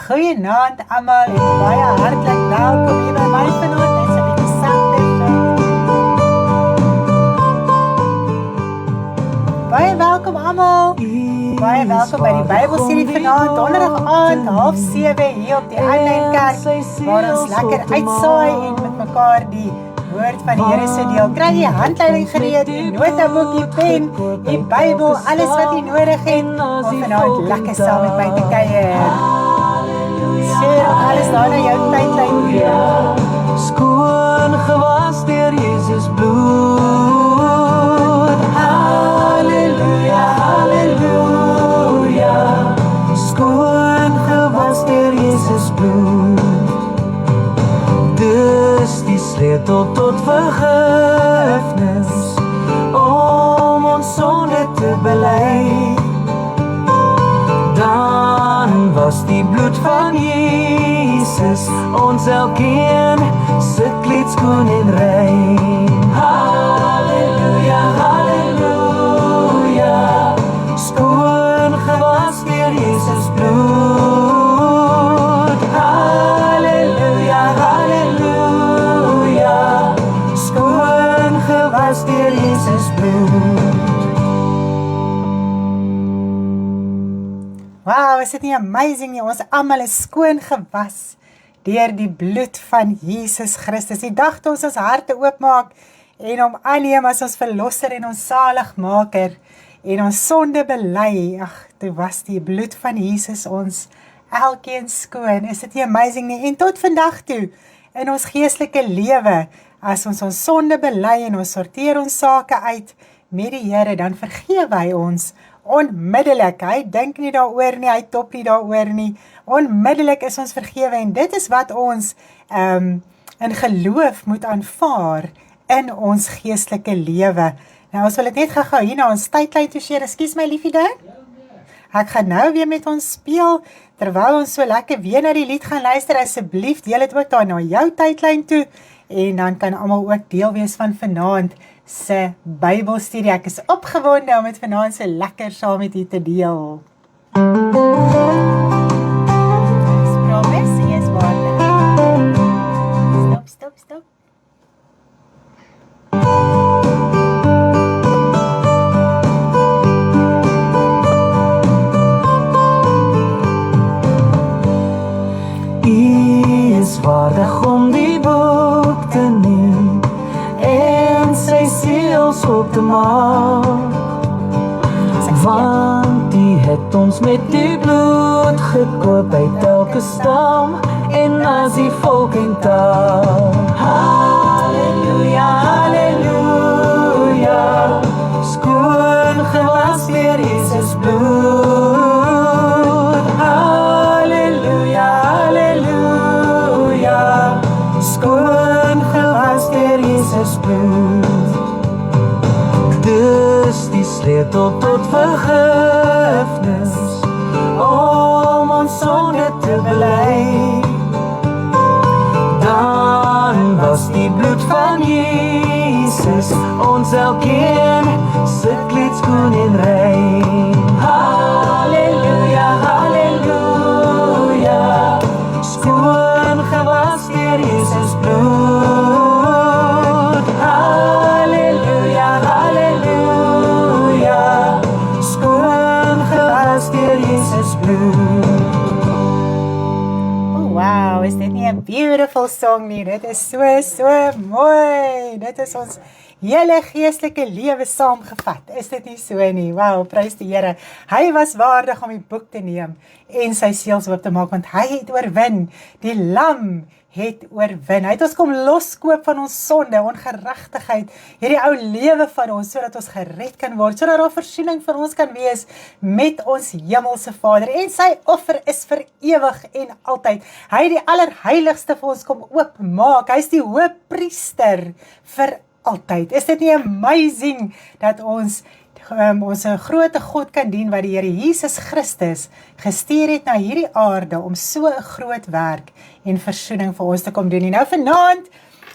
Goeienaand almal en baie hartlik welkom hier by my vanaand. Net so 'n bietjie sagter. Baie welkom almal. Baie welkom by die Bybelstudie vanaand, donderdag aand, 6:30 hier op die Aanlyn Kerk, waar ons lekker uitsaai en met mekaar die woord van die Here se deel. Kry jy handleiding gereed, die notaboekie, pen, die Bybel, alles wat jy nodig het om vanaand lekker saam met my te kuier. Share alles daar na jou tydlyn toe. Skoon gewas deur Jesus bloed. Halleluja, halleluja. Skoon gewas deur Jesus bloed. Dis die sleutel tot vergifnis, om ons sonde te bely. Dan was die bloed van Jesus ons elkeen se kleed skoon en rein. Halleluja, halleluja. Skoon gewas deur Jesus bloed. Halleluja, halleluja. Skoon gewas deur Jesus bloed. Wow, is dit nie amazing nie? Ons almal is skoon gewas deur die bloed van Jesus Christus. Die dag toe ons harte oopmaak en hom aanneem as ons verlosser en ons saligmaker en ons sonde bely, toe was die bloed van Jesus ons elkeen skoon. Is dit nie amazing nie? En tot vandag toe, in ons geestelike lewe, as ons sonde bely en ons sorteer ons sake uit met die Here, dan vergewe hy ons onmiddellik. Hy dink nie daaroor nie, hy top nie daaroor nie. Onmiddellik is ons vergewe en dit is wat ons in geloof moet aanvaar in ons geestelike lewe. Nou, ons wil dit net gou hier na ons tydlyn toe share. Ekskuus my liefie ding. Ek gaan nou weer met ons speel, terwyl ons so lekker weer na die lied gaan luister. Asseblief deel dit ook daar na jou tydlyn toe, en dan kan almal ook deel wees van vanaand se Bybelstudie. Ek is opgewonde om dit vanaand so lekker saam met u te deel. Promise, yes, water. Stop. Is waardig om die boek te neem en sy seels op te maak, want die het ons met die bloed gekoop uit elke stam en as die volk en taal. Halleluja, halleluja. Skoon gewas deur Jesus bloed. Halleluja, halleluja. Skoon gewas deur Jesus bloed. Dis die sleutel tot vergifnis, om ons sonde te bely. Dan was die bloed van Jesus ons elkeen se kleed skoon en rein. Halleluja, halleluja. Skoon gewas deur Jesus bloed. Halleluja, halleluja. Skoon gewas deur Jesus bloed. Wow, is dit nie 'n beautiful song nie? Dit is so mooi. Dit is ons hele geestelike lewe saamgevat. Is dit nie so nie? Wow, prys die Here. Hy was waardig om die boek te neem en sy seels oop te maak, want hy het oorwin. Die lam het oorwin. Hy het ons kom loskoop van ons sonde, ongeregtigheid, hierdie ou lewe van ons, sodat ons gered kan word, sodat daar versoening vir ons kan wees met ons hemelse Vader. En sy offer is vir ewig en altyd. Hy het die allerheiligste vir ons kom oopmaak. Hy is die hoëpriester vir altyd. Is dit nie amazing dat ons grote God kan dien wat die Here Jesus Christus gestuur het na hierdie aarde om so 'n groot werk en versoening vir ons te kom doen. En nou vanaand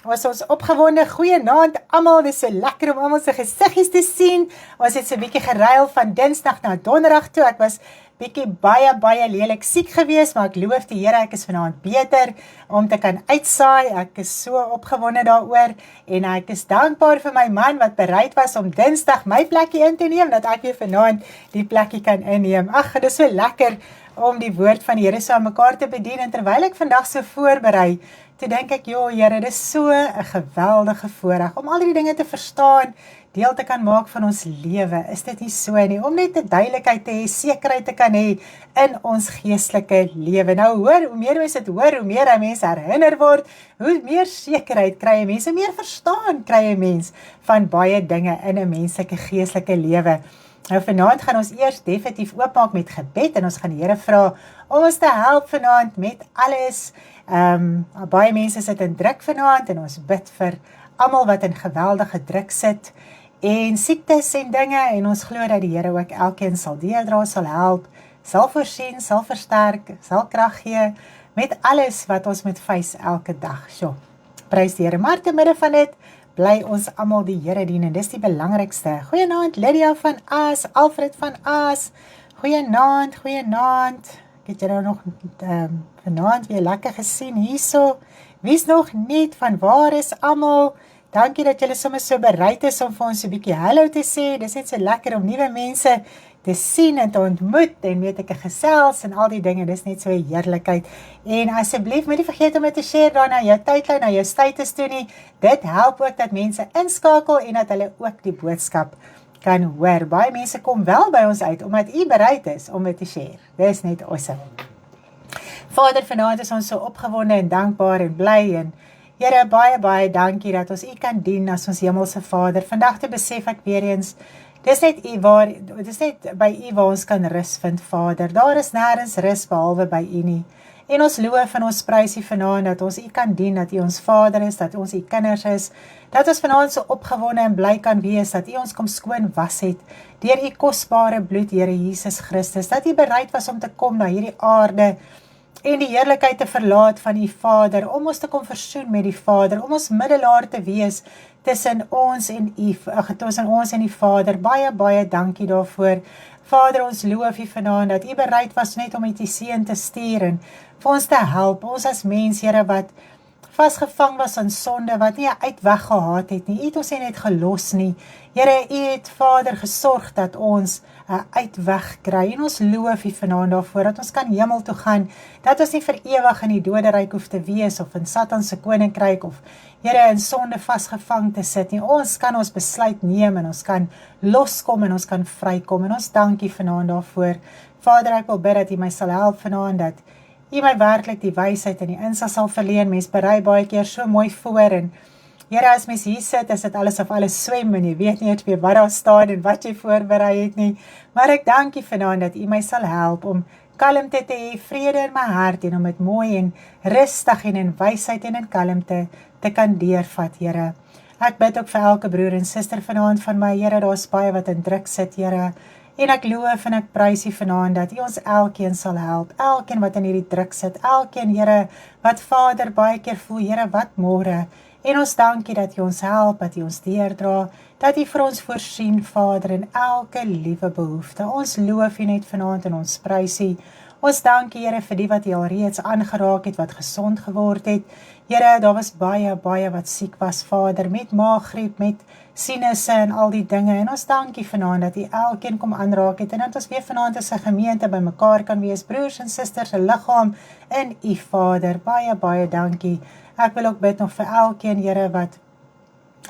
ons opgewonde, goeienaand almal, dit is so lekker om almal se gesiggies te sien. Ons het so 'n bietjie geruil van Dinsdag na Donderdag toe. Ek was bietjie baie lelik siek gewees, maar ek loof die Here, ek is vanaand beter om te kan uitsaai. Ek is so opgewonde daaroor en ek is dankbaar vir my man wat bereid was om Dinsdag my plekkie in te neem, dat ek weer vanaand die plekkie kan inneem. Ag, dit is so lekker om die woord van die Here so aan mekaar te bedien, en terwyl ek vandag so voorberei, toe dink ek, Here, dit is so 'n geweldige voorreg om al die dinge te verstaan, deel te kan maak van ons lewe. Is dit nie so nie? Om net 'n duidelikheid te hê, sekerheid te kan hê in ons geestelike lewe. Nou hoor, hoe meer mense dit hoor, hoe meer hy mense herinner word, hoe meer sekerheid kry 'n mens, hoe meer verstaan kry 'n mens van baie dinge in 'n menslike geestelike lewe. Nou vanaand gaan ons eers definitief oopmaak met gebed, en ons gaan die Here vra om ons te help vanaand met alles. Baie mense sit in druk vanaand, en ons bid vir almal wat in geweldige druk sit, en siektes en dinge, en ons glo dat die Here ook elkeen sal deurdra, sal help, sal voorsien, sal versterk, sal krag gee, met alles wat ons moet face elke dag. So, prys die Here, maar te midde van dit, bly ons almal die Here dien, en dis die belangrikste. Goeienaand Lydia van Aas, Alfred van Aas, goeienaand, ek het julle nog vanaand weer lekker gesien hierso, wie's nog niet, van waar is almal, dankie dat julle sommer so bereid is om vir ons 'n bietjie hallo te sê, dis net so lekker om nuwe mense te sien en te ontmoet, en weet ek gesels en al die dinge, dis net so 'n heerlikheid, en asseblief moet nie vergeet om dit te share dan na jou tydlyn, na jou status toe nie, dit help ook dat mense inskakel, en dat hulle ook die boodskap kan hoor. Baie mense kom wel by ons uit, omdat u bereid is om dit te share, dis net awesome. Vader, vanaand is ons so opgewonde en dankbaar en bly, en Here, baie dankie dat ons u kan dien as ons hemelse Vader. Vandag te besef ek weer eens, dis net by u waar ons kan rus vind, Vader. Daar is nêrens rus behalwe by u nie. En ons loof en ons prys u vanaand dat ons u kan dien, dat u ons Vader is, dat ons u kinders is, dat ons vanaand so opgewonde en bly kan wees, dat u ons kom skoon was het, deur u kosbare bloed, Here Jesus Christus, dat u bereid was om te kom na hierdie aarde, en die heerlikheid te verlaat van die Vader, om ons te kom versoen met die Vader, om ons middelaar te wees tussen ons en die Vader. Baie dankie daarvoor. Vader, ons loof u vanaand dat u bereid was net om die seun te stuur en vir ons te help, ons as mens, Here, wat vasgevang was aan sonde, wat nie 'n uitweg gehad het nie. U het ons net gelos nie. Here, u het, Vader, gesorg dat ons 'n uitweg kry, en ons loof u vanaand daarvoor, dat ons kan hemel toe gaan, dat ons nie vir ewig in die doderyk hoef te wees, of in Satan se koninkryk, of Here, in sonde vasgevang te sit nie. Ons kan ons besluit neem, en ons kan loskom, en ons kan vrykom, en ons dankie vanaand daarvoor. Vader, ek wil bid dat u my sal help vanaand, dat u my werklik die wysheid en die insig sal verleen. Mens berei baie keer so mooi voor, en Here, as mens hier sit, is dit alles of alles swem, en jy weet nie eens meer wat daar staan, en wat jy voorberei het nie, maar ek dankie vanaand dat u my sal help, om kalmte te hê, vrede in my hart, en om dit mooi en rustig en in wysheid en in kalmte te kan deurvat, Here. Ek bid ook vir elke broer en suster vanaand van my, Here, daar is baie wat in druk sit, Here, en ek loof en ek prys u vanaand dat u ons elkeen sal help, elkeen wat in hierdie druk sit, elkeen, Here, wat Vader baie keer voel, Here, wat môre, en ons dankie dat u ons help, dat u ons deurdra, dat u vir ons voorsien, Vader, in elke liewe behoefte. Ons loof u net vanaand en ons prys u. Ons dankie, Here, vir die wat u al reeds aangeraak het, wat gesond geword het. Here, daar was baie wat siek was, Vader, met maaggriep, met sinusse en al die dinge, en ons dankie vanaand dat u elkeen kom aanraak het, en dat ons weer vanaand as 'n gemeente by mekaar kan wees, broers en susters, 'n liggaam in u, Vader. Baie dankie. Ek wil ook bid nog vir elkeen, Here, wat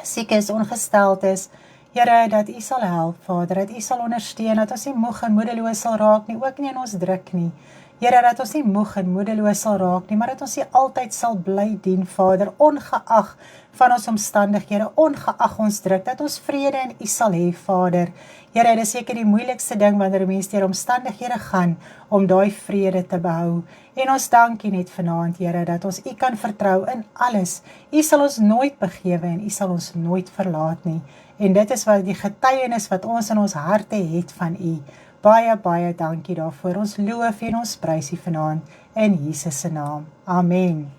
siek is, ongesteld is, Here, dat u sal help, Vader, dat u sal ondersteun, dat ons nie moeg en moedeloos sal raak nie, ook nie in ons druk nie. Here, dat ons nie moeg en moedeloos sal raak nie, maar dat ons nie altyd sal bly dien, Vader, ongeag van ons omstandighede, ongeag ons druk, dat ons vrede in u sal hê, Vader. Here, dit is seker die moeilikste ding wanneer mense deur omstandighede gaan om daai vrede te behou. En ons dankie net vanaand, Here, dat ons u kan vertrou in alles. U sal ons nooit begewe en u sal ons nooit verlaat nie. En dit is wat die getuienis wat ons in ons harte het van u. Baie dankie daarvoor. Ons loof en ons prys u vanaand in Jesus se naam. Amen.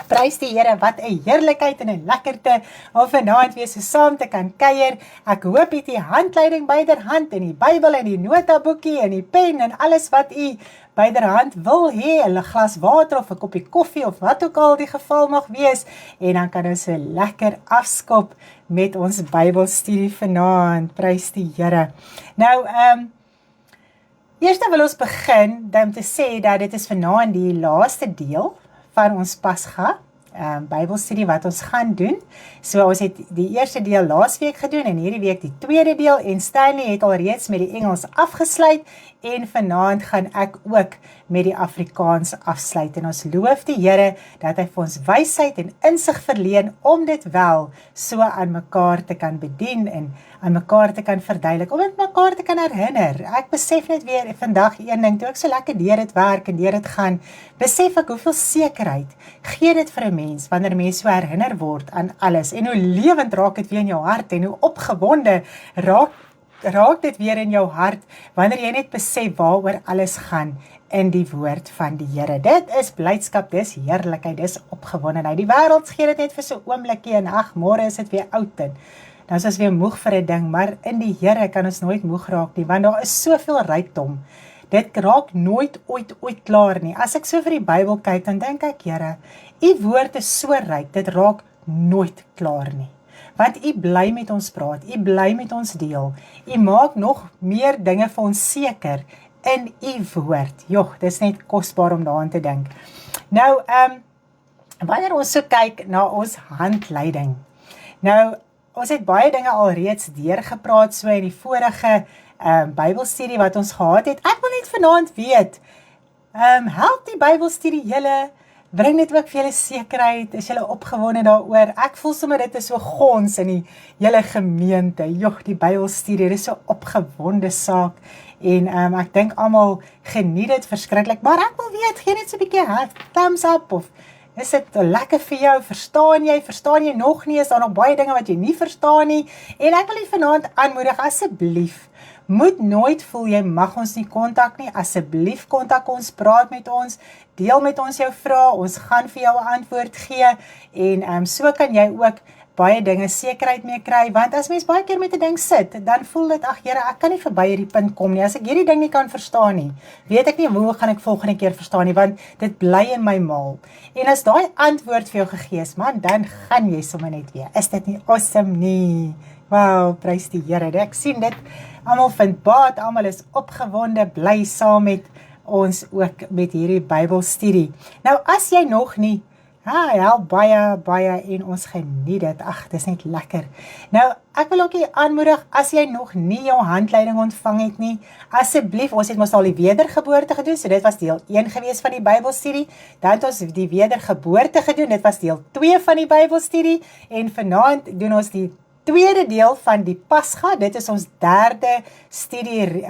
Prys die Here, wat 'n heerlikheid en 'n lekkerte om vanaand weer so saam te kan kuier. Ek hoop jy het die handleiding byderhand en die Bybel en die notaboekie en die pen en alles wat u byderhand wil hê, 'n glas water of 'n koppie koffie of wat ook al die geval mag wees, en dan kan ons so lekker afskop met ons Bybelstudie vanaand. Prys die Here. Nou, eerst wil ons begin om te sê dat dit is vanaand die laaste deel van ons Pasga Bybelstudie wat ons gaan doen. So ons het die eerste deel laasweek gedoen en hierdie week die tweede deel, en Stanley het al reeds met die Engels afgesluit, en vanaand gaan ek ook met die Afrikaans afsluit, en ons loof die Here dat hy vir ons wysheid en insig verleen om dit wel so aan mekaar te kan bedien en aan mekaar te kan verduidelik, om dit mekaar te kan herinner. Ek besef net weer vandag een ding, toe ek so lekker deur dit werk en deur dit gaan, besef ek hoeveel sekerheid gee dit vir 'n mens, wanneer 'n mens so herinner word aan alles, en hoe lewend raak dit weer in jou hart, en hoe opgewonde raak dit weer in jou hart, wanneer jy net besef waaroor alles gaan in die woord van die Here. Dit is blydskap, dis heerlikheid, dis opgewondenheid. Die wêreld gee dit net vir so 'n oombliekie, en ag, môre is dit weer oud, en nou is ons weer moeg vir 'n ding, maar in die Here kan ons nooit moeg raak nie, want daar is soveel rykdom. Dit raak nooit ooit klaar nie. As ek so vir die Bybel kyk, dan dink ek, Here, u woord is so ryk, dit raak nooit klaar nie. Want u bly met ons praat, u bly met ons deel, u maak nog meer dinge vir ons seker in u woord. Joh, dis net kosbaar om daaraan te dink. Nou, wanneer ons so kyk na ons handleiding, nou, ons het baie dinge al reeds deurgepraat, so in die vorige Bybelstudie wat ons gehad het. Ek wil net vanaand weet, help die Bybelstudie julle, bring dit ook vir julle sekerheid, is julle opgewonde daaroor? Ek voel sommer dit is so gons in die hele gemeente. Joh, die Bybelstudie, dit is so opgewonde saak, en ek dink almal geniet dit verskriklik, maar ek wil weet, gee net so 'n bietjie thumbs up, of is dit lekker vir jou? Verstaan jy nog nie? Is daar nog baie dinge wat jy nie verstaan nie? En ek wil jy vanaand aanmoedig, asseblief, moet nooit voel jy mag ons nie kontak nie, asseblief kontak ons, praat met ons, deel met ons jou vrae, ons gaan vir jou 'n antwoord gee, en so kan jy ook baie dinge sekerheid mee kry, want as mens baie keer met 'n ding sit, dan voel dit, ag Here, ek kan nie verby hierdie punt kom nie, as ek hierdie ding nie kan verstaan nie, weet ek nie hoe gaan ek volgende keer verstaan nie, want dit bly in my maal, en as daai antwoord vir jou gegee is, man, dan gaan jy sommer net weer, is dit nie awesome nie? Wow, prys die Here, ek sien dit, almal vind baat, almal is opgewonde, bly saam met ons ook met hierdie Bybelstudie. Nou, as jy nog nie, help baie, en ons geniet dit, ag, dis net lekker. Nou, ek wil ook jy aanmoedig, as jy nog nie jou handleiding ontvang het nie, asseblief, ons het mos al die wedergeboorte gedoen, so dit was deel 1 gewees van die Bybelstudie, dan het ons die wedergeboorte gedoen, dit was deel 2 van die Bybelstudie, en vanaand doen ons die tweede deel van die Pasga, dit is ons derde studie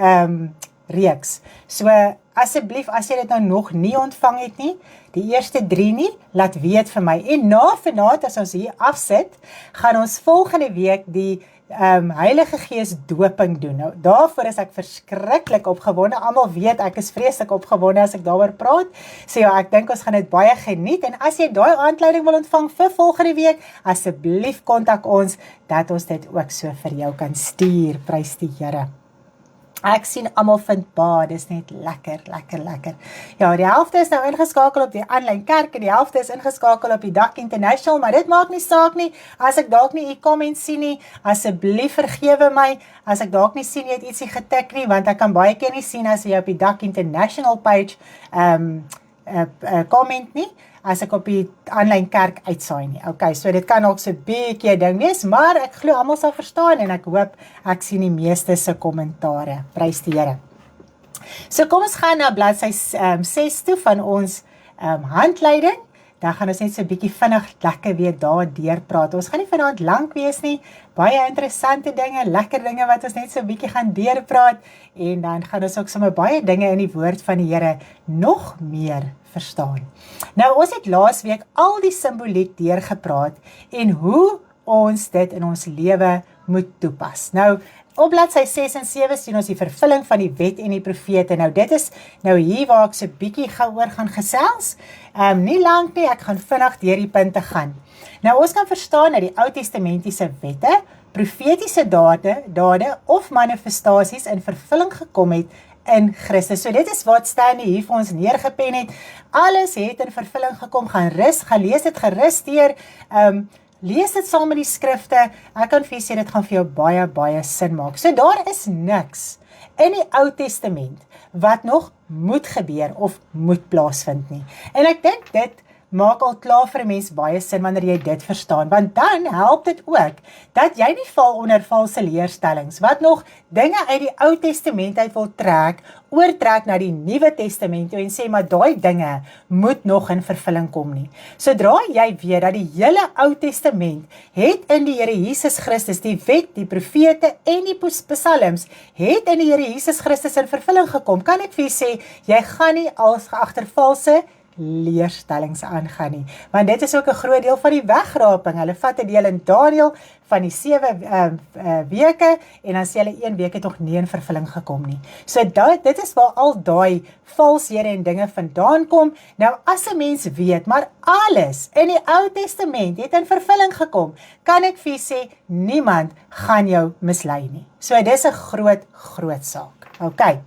reeks. So, asseblief, as jy dit nou nog nie ontvang het nie, die eerste 3 nie, laat weet vir my. En na vanaand, as ons hier afsit, gaan ons volgende week die Heilige Gees doping doen. Nou, daarvoor is ek verskriklik opgewonde. Almal weet ek is vreeslik opgewonde as ek daaroor praat. So ja, ek dink ons gaan dit baie geniet. En as jy daai aanleiding wil ontvang vir volgende week, asseblief kontak ons dat ons dit ook so vir jou kan stuur. Prys die Here. Ek sien almal vind dis net lekker. Ja, die helfte is nou ingeskakel op die aanlyn kerk en die helfte is ingeskakel op die Dak International, maar dit maak nie saak nie, as ek dalk nie die comment sien nie, asseblief vergewe my, as ek dalk nie sien jy het ietsie getik nie, want ek kan baie keer nie sien as jy op die Dak International page comment nie, as ek op die aanlyn kerk uitsaai nie. Okay, so dit kan ook so 'n bietjie ding wees, maar ek glo almal sal verstaan en ek hoop ek sien die meeste se kommentare. Prys die Here. So kom ons gaan na bladsy 6 toe van ons handleiding. Dan gaan ons net so 'n bietjie vinnig lekker weer daar deurpraat. Ons gaan nie vanaand lank wees nie. Baie interessante dinge, lekker dinge wat ons net so 'n bietjie gaan deurpraat en dan gaan ons ook sommer baie dinge in die woord van die Here nog meer verstaan. Nou, ons het laasweek al die simboliek deurgepraat en hoe ons dit in ons lewe moet toepas. Nou, op bladsy 6 en 7 sien ons die vervulling van die wet en die profete. Nou dit is nou hier waar ek so bietjie oor gaan gesels. Nie lank nie, ek gaan vinnig deur die punte gaan. Nou ons kan verstaan dat die Ou Testamentiese wette, profetiese dade of manifestasies in vervulling gekom het in Christus. So dit is wat Stanley hier vir ons neergepen het. Alles het in vervulling gekom, gaan lees dit gerus deur, lees dit saam met die skrifte, ek kan vir jy sê, dit gaan vir jou baie, baie sin maak. So daar is niks in die Ou Testament wat nog moet gebeur of moet plaasvind nie. En ek dink dit maak al klaar vir 'n mens baie sin wanneer jy dit verstaan, want dan help dit ook dat jy nie val onder valse leerstellings, wat nog dinge uit die Ou Testament uit wil oortrek na die Nuwe Testament en sê, maar daai dinge moet nog in vervulling kom nie. Sodra jy weet dat die hele Ou Testament het in die Here Jesus Christus, die wet, die profete en die psalms, het in die Here Jesus Christus in vervulling gekom, kan ek vir jy sê, jy gaan nie als agter valse leerstellings aangaan nie, want dit is ook 'n groot deel van die wegraping. Hulle vat 'n deel in Daniël van die 7 weke en dan sê hulle 1 week het nog nie in vervulling gekom nie. So dit is waar al daai valshede en dinge vandaan kom. Nou as 'n mens weet, maar alles in die Ou Testament het in vervulling gekom, kan ek vir sê, niemand gaan jou mislei nie. So dis 'n groot saak. Okay.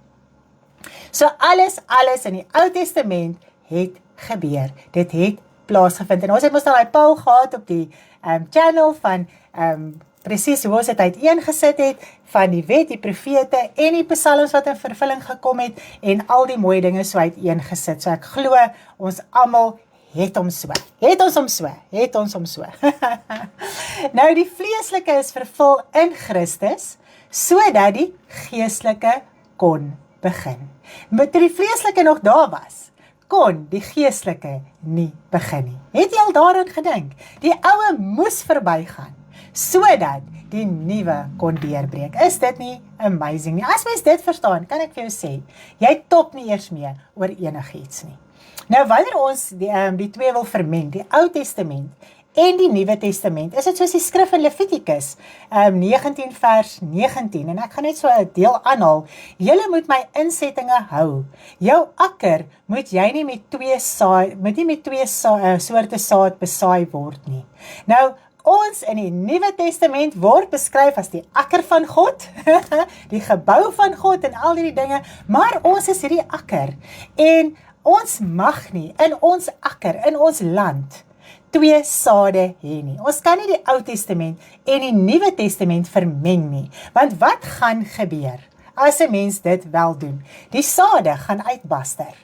So alles in die Ou Testament het gebeur. Dit het plaasgevind. En ons het mos nou Paul gehad op die channel van presies hoe ons dit uiteengesit het van die wet, die profete en die psalms wat in vervulling gekom het en al die mooi dinge so uiteengesit. So ek glo ons almal het ons om so. Nou die vleeslike is vervul in Christus sodat die geestelike kon begin. Maar toe die vleeslike nog daar was, kon die geestelike nie begin nie. Het jy al daaraan gedink? Die oue moes verbygaan, sodat die nuwe kon deurbreek. Is dit nie amazing nie? As mens dit verstaan, kan ek vir jou sê, jy top nie eers meer oor enigiets nie. Nou, wanneer ons die twee wil vermeng, die Ou Testament en die Nuwe Testament, is dit soos die skrif in Levitikus 19 vers 19, en ek gaan net so 'n deel aanhaal, julle moet my insettinge hou, jou akker moet jy nie met twee soorte saad besaai word nie. Nou, ons in die Nuwe Testament word beskryf as die akker van God, die gebou van God en al die dinge, maar ons is hierdie akker, en ons mag nie in ons akker, in ons land, twee sade hê nie. Ons kan nie die Ou Testament en die Nuwe Testament vermeng nie, want wat gaan gebeur as 'n mens dit wel doen? Die sade gaan uitbaster.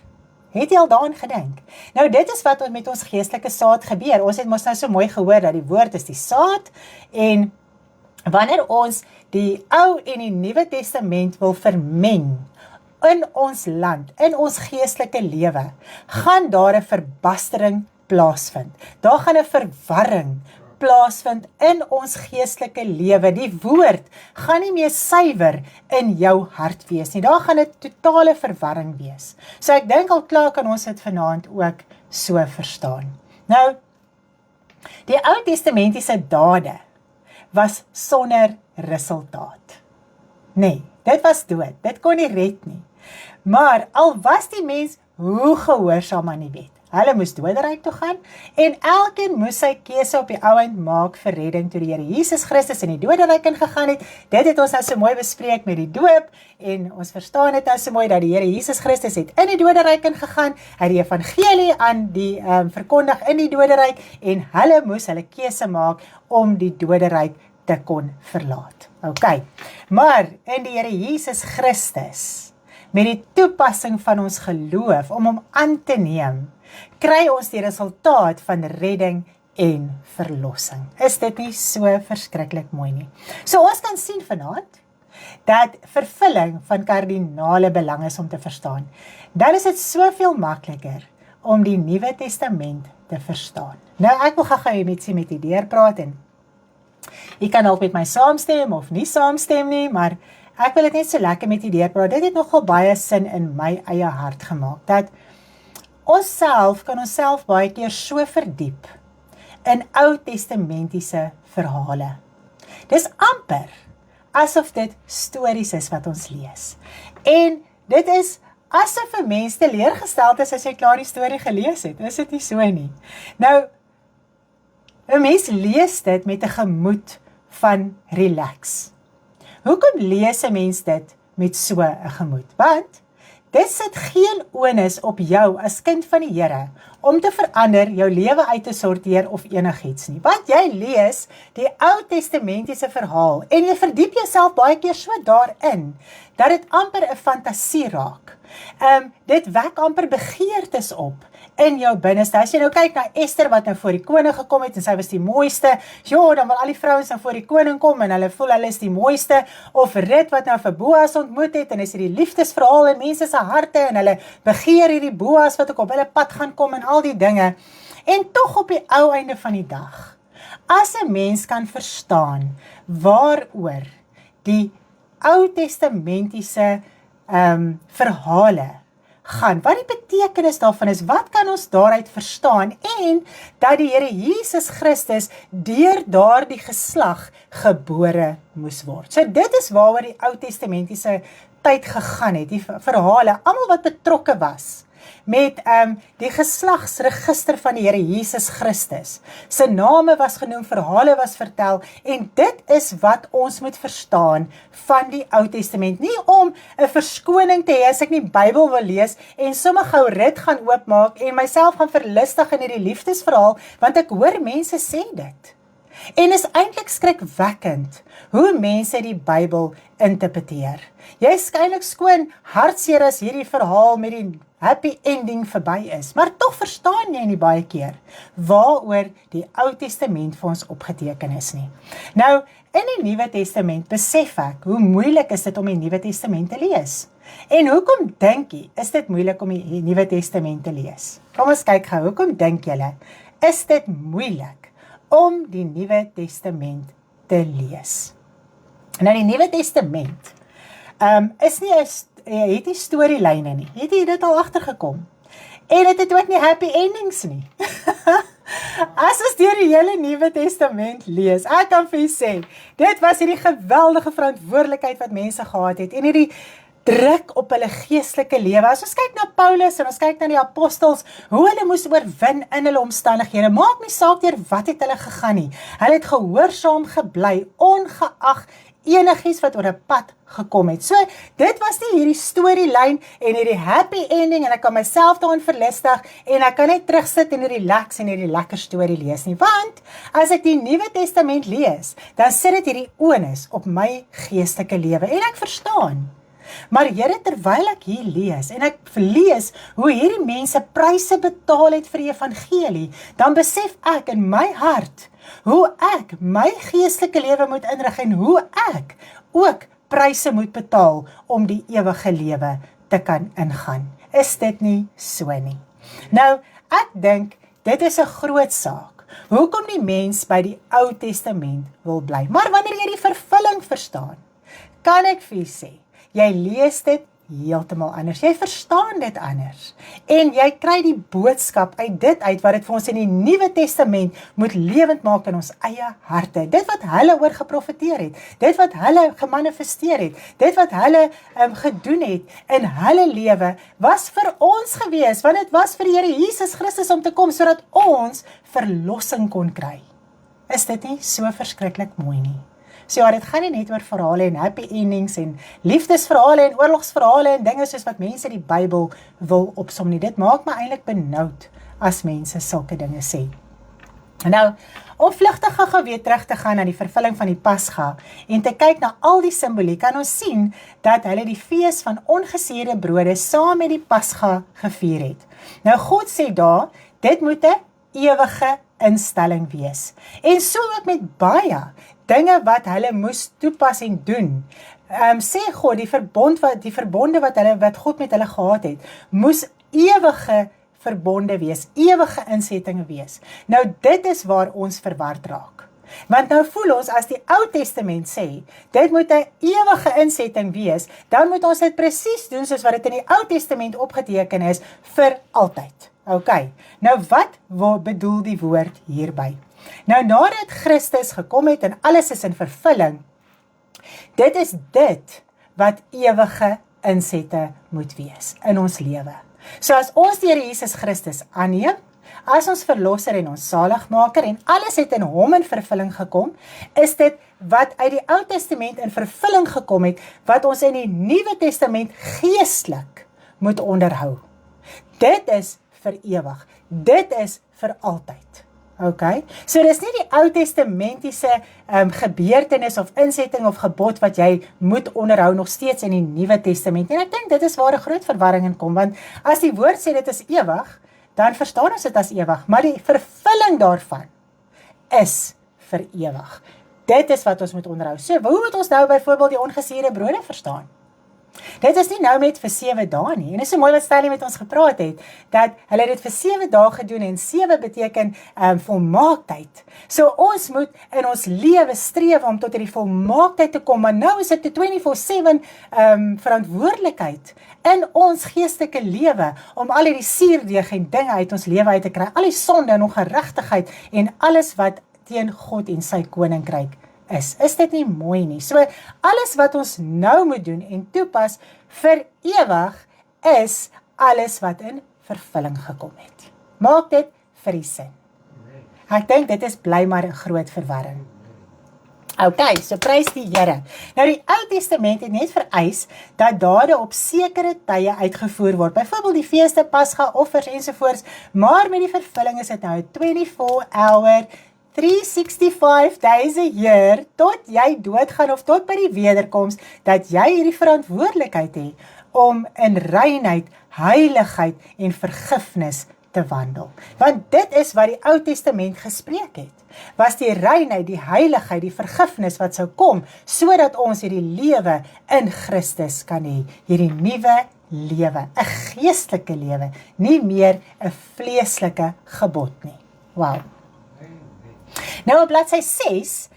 Het jy al daaraan gedink? Nou dit is wat met ons geestelike saad gebeur. Ons het mos nou so mooi gehoor dat die woord is die saad, en wanneer ons die Ou en die Nuwe Testament wil vermeng in ons land, in ons geestelike lewe, gaan daar 'n verbastering plaasvind. Daar gaan 'n verwarring plaasvind in ons geestelike lewe. Die woord gaan nie meer suiwer in jou hart wees nie. Daar gaan 'n totale verwarring wees. So ek dink al klaar kan ons dit vanaand ook so verstaan. Nou, die Ou Testamentiese dade was sonder resultaat. Nee, dit was dood. Dit kon nie red nie. Maar al was die mens hoe gehoorsaam aan die wet, hulle moes doderyk toe gaan, en elkeen moes sy keuse op die ouend maak vir redding toe die Here Jesus Christus in die doderyk ingegaan het. Dit het ons nou so mooi bespreek met die doop, en ons verstaan dit nou so mooi dat die Here Jesus Christus het in die doderyk ingegaan, hy het die evangelie aan die verkondig in die doderyk, en hulle moes hulle keuse maak om die doderyk te kon verlaat. Okay, maar in die Here Jesus Christus, met die toepassing van ons geloof om hom aan te neem, kry ons die resultaat van redding en verlossing. Is dit nie so verskriklik mooi nie? So ons kan sien vanaand, dat vervulling van kardinale belang is om te verstaan. Dan is dit soveel makliker om die Nuwe Testament te verstaan. Nou ek wil gou met die deurpraat, en jy kan ook met my saamstem of nie saamstem nie, maar ek wil dit net so lekker met die deurpraat. Dit het nogal baie sin in my eie hart gemaak, dat ons kan onsself baie keer so verdiep in Ou Testamentiese verhale. Dis amper asof dit stories is wat ons lees. En dit is asof 'n mens teleurgesteld is as jy klaar die storie gelees het. Is dit nie so nie? Nou, 'n mens lees dit met 'n gemoed van relax. Hoekom lees 'n mens dit met so 'n gemoed? Want dit sit geen onus op jou as kind van die Here om te verander, jou lewe uit te sorteer of enigiets nie. Want jy lees die Ou Testamentiese verhaal en jy verdiep jouself baie keer so daarin, dat dit amper 'n fantasie raak. Dit wek amper begeertes op in jou binneste. As jy nou kyk na Ester wat nou voor die koning gekom het en sy was die mooiste, dan wil al die vrouens nou voor die koning kom en hulle voel hulle is die mooiste, of Rut wat nou vir Boas ontmoet het en is die liefdesverhaal in mense se harte en hulle begeer hierdie Boas wat ook op hulle pad gaan kom en al die dinge. En tog op die ou einde van die dag, as 'n mens kan verstaan waaroor die Ou Testamentiese verhale gaan, wat die betekenis daarvan is, wat kan ons daaruit verstaan, en dat die Here Jesus Christus deur daardie geslag gebore moes word. So dit is waaroor die Ou Testamentiese tyd gegaan het, die verhale, almal wat betrokke was met die geslagsregister van die Here Jesus Christus. Sy name was genoem, verhale was vertel, en dit is wat ons moet verstaan van die Ou Testament. Nie om 'n verskoning te hê as ek nie Bybel wil lees en sommer gou Rut gaan oopmaak en myself gaan verlustig in hierdie liefdesverhaal, want ek hoor mense sê dit. En is eintlik skrikwekkend hoe mense die Bybel interpreteer. Jy is skielik skoon hartseer as hierdie verhaal met die happy ending verby is, maar tog verstaan jy nie baie keer waaroor die Ou Testament vir ons opgeteken is nie. Nou, in die Nuwe Testament besef ek hoe moeilik is dit om die Nuwe Testament te lees. En hoekom dink jy is dit moeilik om die Nuwe Testament te lees? Kom ons kyk gou, hoekom dink julle is dit moeilik om die Nuwe Testament te lees? Nou, die Nuwe Testament is nie het nie storielyne nie. Het jy dit al agtergekom? En het het ook nie happy endings nie. As ons deur die hele Nuwe Testament lees, ek kan vir jy sê, dit was hierdie geweldige verantwoordelikheid wat mense gehad het, en hierdie druk op hulle geestelike lewe. As ons kyk na Paulus en ons kyk na die apostels, hoe hulle moes oorwin in hulle omstandighede, maak nie saak deur wat het hulle gegaan nie. Hulle het gehoorsaam gebly, ongeag enigiets wat oor 'n pad gekom het. So, dit was nie hierdie storielyn en hierdie happy ending en ek kan myself daarin verlustig en ek kan net terugsit en relax en hierdie lekker storie lees nie. Want, as ek die Nuwe Testament lees, dan sit dit hierdie onus op my geestelike lewe en ek verstaan. Maar Here, terwyl ek hier lees en ek lees hoe hierdie mense pryse betaal het vir die evangelie, dan besef ek in my hart hoe ek my geestelike lewe moet inrig en hoe ek ook pryse moet betaal om die ewige lewe te kan ingaan. Is dit nie so nie? Nou, ek dink dit is 'n groot saak. Hoekom die mens by die Ou Testament wil bly. Maar wanneer jy die vervulling verstaan, kan ek vir jy sê, jy lees dit heeltemal anders. Jy verstaan dit anders. En jy kry die boodskap uit dit uit wat dit vir ons in die Nuwe Testament moet lewend maak in ons eie harte. Dit wat hulle oor geprofeteer het, dit wat hulle gemanifesteer het, dit wat hulle gedoen het in hulle lewe, was vir ons gewees, want dit was vir die Here Jesus Christus om te kom, sodat ons verlossing kon kry. Is dit nie so verskriklik mooi nie? So ja, dit gaan nie net oor verhale en happy endings en liefdesverhale en oorlogsverhale en dinge soos wat mense die Bybel wil opsom nie. Dit maak my eintlik benoud as mense sulke dinge sê. Nou, om vlugtig gou weer terug te gaan na die vervulling van die Pasga en te kyk na al die simboliek, kan ons sien dat hulle die fees van ongesuurde brode saam met die Pasga gevier het. Nou God sê daar, dit moet 'n ewige instelling wees. En so ook met baie dinge wat hulle moes toepas en doen. Sê God, die verbonde wat God met hulle gehad het, moes ewige verbonde wees, ewige insettinge wees. Nou dit is waar ons verward raak. Want nou voel ons, as die Ou Testament sê, dit moet 'n ewige insetting wees, dan moet ons dit presies doen soos wat dit in die Ou Testament opgeteken is, vir altyd. Ok, nou wat bedoel die woord hierby? Nou nadat Christus gekom het en alles is in vervulling, Dit is dit wat ewige insette moet wees in ons lewe. So as ons die Here Jesus Christus aanneem, as ons verlosser en ons saligmaker en alles het in hom in vervulling gekom, is dit wat uit die Ou Testament in vervulling gekom het, wat ons in die Nuwe Testament geestelik moet onderhou. Dit is vir ewig. Dit is vir altyd. Okay? So dis nie die Ou Testamentiese gebeurtenis of insetting of gebod wat jy moet onderhou nog steeds in die Nuwe Testament. En ek dink dit is waar 'n groot verwarring in kom, want as die woord sê dit is ewig, dan verstaan ons dit as ewig, maar die vervulling daarvan is vir ewig. Dit is wat ons moet onderhou. So, hoe moet ons nou byvoorbeeld die ongesuurde brode verstaan? Dit is nie nou net vir 7 dae nie, en dit is so mooi wat Stanley met ons gepraat het, dat hulle dit vir 7 dae gedoen, en 7 beteken volmaaktheid. So ons moet in ons lewe streef om tot hierdie volmaaktheid te kom, maar nou is dit 'n 24/7 verantwoordelikheid in ons geestelike lewe, om al hierdie suurdeeg en dinge uit ons lewe uit te kry, al die sonde en ongeregtigheid, en alles wat teen God en sy koninkryk is dit nie mooi nie? So, alles wat ons nou moet doen en toepas vir ewig, is alles wat in vervulling gekom het. Maak dit vir die sin. Ek dink dit is bly maar 'n groot verwarring. Okay, so prys die Here. Nou die Ou Testament het net vereis dat dade op sekere tye uitgevoer word. Byvoorbeeld die feeste, Pasga, offers ensovoorts, maar met die vervulling is dit nou 24 hour 365 days a year, tot jy doodgaan of tot by die wederkoms, dat jy hierdie verantwoordelikheid het om in reinheid, heiligheid en vergifnis te wandel. Want dit is wat die Ou Testament gespreek het. Was die reinheid, die heiligheid, die vergifnis wat sou kom, sodat ons hierdie lewe in Christus kan hê. Hierdie nuwe lewe, 'n geestelike lewe, nie meer 'n vleeslike gebod nie. Wow. Nou op bladsy 6,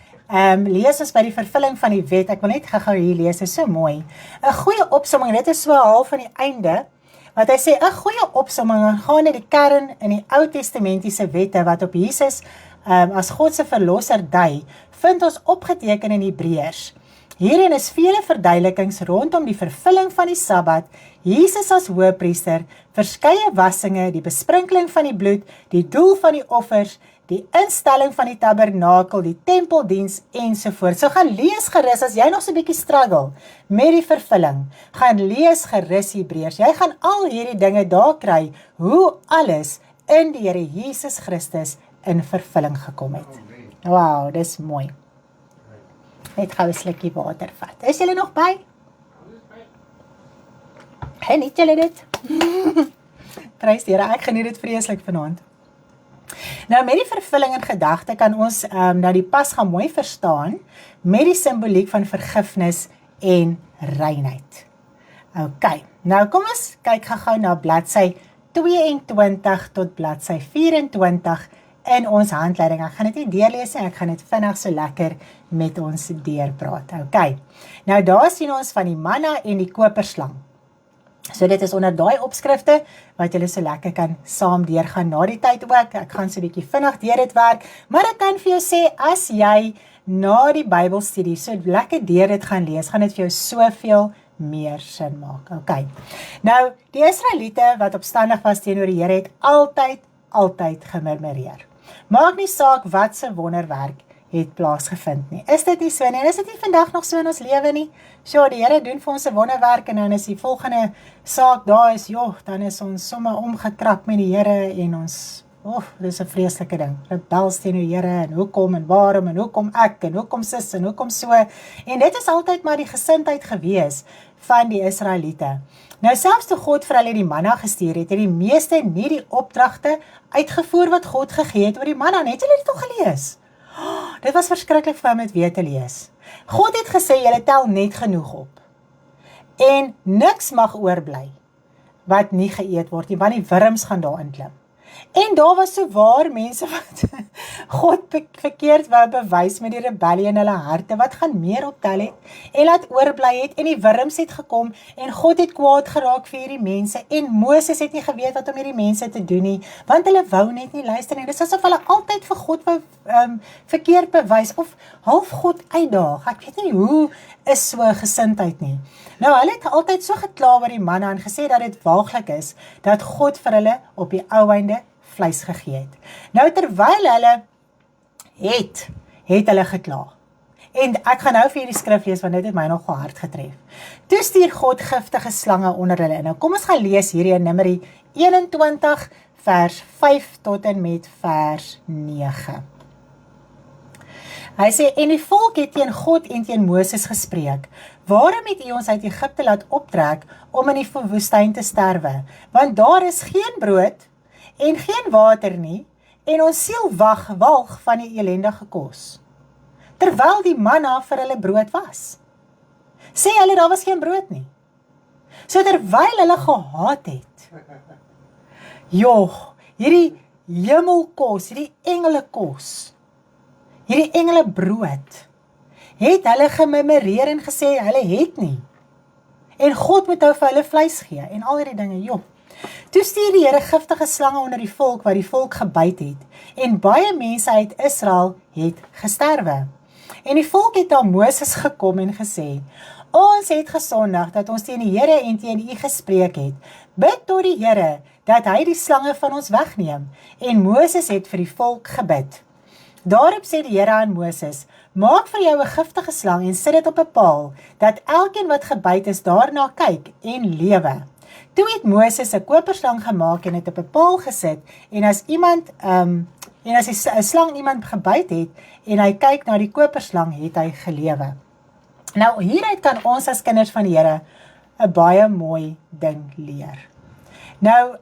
lees ons by die vervulling van die wet. Ek wil net gou hier lees, dit is so mooi. 'n Goeie opsomming, dit is so half van die einde, wat hy sê, 'n goeie opsomming aangaande die kern in die Ou Testamentiese wette, wat op Jesus as God se verlosser dui, vind ons opgeteken in Hebreërs. Hierin is vele verduidelikings rondom die vervulling van die Sabbat, Jesus as hoëpriester, verskeie wassinge, die besprinkeling van die bloed, die doel van die offers, die instelling van die tabernakel, die tempeldiens ensovoort. So gaan lees gerus, as jy nog so 'n bietjie struggle met die vervulling, gaan lees gerus Hebreërs. Jy gaan al hierdie dinge daar kry, hoe alles in die Here Jesus Christus in vervulling gekom het. Wow, dis mooi. Net gou 'n slukkie water vat. Is julle nog by? Geniet julle dit? Prys die Here, ek geniet dit vreeslik vanaand. Nou met die vervulling in gedagte kan ons nou die Pasga mooi verstaan met die simboliek van vergifnis en reinheid. Ok, nou kom ons kyk gou na bladsy 22 tot bladsy 24 in ons handleiding. Ek gaan dit nie deurlees nie, ek gaan dit vinnig so lekker met ons deurpraat. Ok, nou daar sien ons van die manna en die koperslang. So dit is onder daai opskrifte wat julle so lekker kan saam deurgaan na die tyd ook. Ek gaan so 'n bietjie vinnig deur dit werk, maar ek kan vir jou sê, as jy na die Bybelstudie so lekker deur dit gaan lees, gaan dit vir jou soveel meer sin maak. Ok, nou die Israeliete wat opstandig was teenoor die Here het altyd gemurmureer. Maak nie saak wat se wonderwerk het plaasgevind nie. Is dit nie so nie? En is dit nie vandag nog so in ons lewe nie? So, die Here doen vir ons 'n wonderwerk en dan is die volgende saak daar is, dan is ons sommer omgekrap met die Here en ons, dis 'n vreeslike ding. Rebels teen die Here en hoekom en waarom en hoekom ek en hoekom sis en hoekom so. En dit is altyd maar die gesindheid gewees van die Israeliete. Nou selfs toe God vir hulle die manna gestuur het die meeste nie die opdragte uitgevoer wat God gegee het oor die manna. Het julle dit al gelees? Dit was verskriklik vir hom dit weer te lees. God het gesê, julle tel net genoeg op. En niks mag oorbly wat nie geëet word nie, want die wurms gaan daarin klim. En daar was so waar mense wat God verkeerd wou bewys met die rebellie in hulle harte, wat gaan meer optel het, en laat oorbly het, en die wurms het gekom, en God het kwaad geraak vir hierdie mense, en Moses het nie geweet wat om hierdie mense te doen nie, want hulle wou net nie luister nie, dis asof hulle altyd vir God wou verkeerd bewys, of half God uitdaag, ek weet nie hoe is so gesindheid nie. Nou, hulle het altyd so gekla oor die manna, en gesê dat dit waaglik is, dat God vir hulle op die ou einde vleis gegee het. Nou, terwyl hulle het hulle gekla. En ek gaan nou vir hierdie skrif lees, want dit het my nogal hard getref. Toe stuur God giftige slange onder hulle. Nou, kom ons gaan lees hierdie in Numeri 21, vers 5 tot en met vers 9. Hy sê, en die volk het teen God en teen Moses gespreek, waarom het u ons uit Egipte laat optrek, om in die woestyn te sterwe? Want daar is geen brood, en geen water nie, en ons siel walg van die elendige kos, terwyl die manna vir hulle brood was. Sê hulle, daar was geen brood nie. So terwyl hulle gehaat het, hierdie hemelkos, hierdie engelekos, hierdie engelebrood, het hulle gememoreer en gesê, hulle het nie. En God moet nou vir hulle vleis gee, en al hierdie dinge, Toe stuur die Here giftige slange onder die volk, wat die volk gebyt het, en baie mense uit Israel het gesterwe. En die volk het aan Moses gekom en gesê, ons het gesondig, dat ons teen die Here en teen u gespreek het. Bid tot die Here, dat hy die slange van ons wegneem. En Moses het vir die volk gebid. Daarop sê die Here aan Moses, maak vir jou 'n giftige slang en sit dit op 'n paal, dat elkeen wat gebyt is daarna kyk en lewe. Toe het Moses 'n koperslang gemaak en het op 'n paal gesit, en as die slang iemand gebyt het, en hy kyk na die koperslang, het hy gelewe. Nou, hieruit kan ons as kinders van die Here 'n baie mooi ding leer. Nou,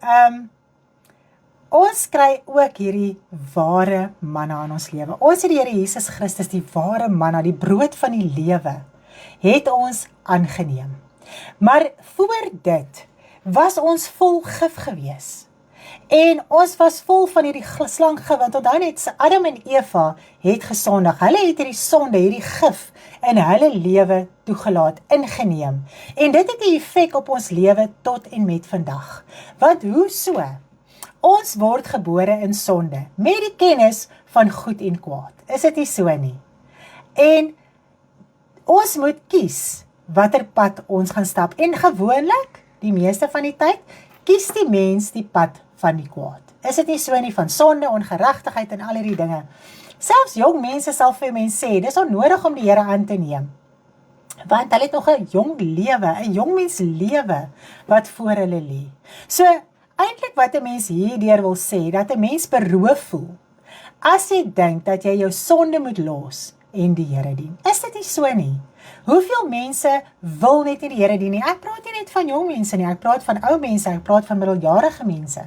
ons kry ook hierdie ware manna in ons lewe. Ons het die Here Jesus Christus, die ware manna, die brood van die lewe, het ons aangeneem. Maar voor dit was ons vol gif gewees. En ons was vol van hierdie slanggif, want onthou net, Adam en Eva het gesondig. Hulle het hierdie sonde, hierdie gif in hulle lewe toegelaat, ingeneem. En dit het 'n effek op ons lewe tot en met vandag. Want hoe so? Ons word gebore in sonde, met die kennis van goed en kwaad. Is dit nie so nie? En ons moet kies watter pad ons gaan stap. En gewoonlik, die meeste van die tyd, kies die mens die pad van die kwaad. Is dit nie so nie, van sonde, ongeregtigheid en al hierdie dinge? Selfs jong mense sal vir mense sê, dis onnodig om die Here aan te neem. Want hulle het nog 'n jong lewe, 'n jong mens lewe, wat voor hulle lê. So, eintlik wat 'n mens hierdeur wil sê, dat 'n mens beroof voel, as jy dink dat jy jou sonde moet los en die Here dien. Is dit nie so nie? Hoeveel mense wil net nie die Here dien nie? Ek praat nie net van jong mense nie, ek praat van ou mense, ek praat van middeljarige mense,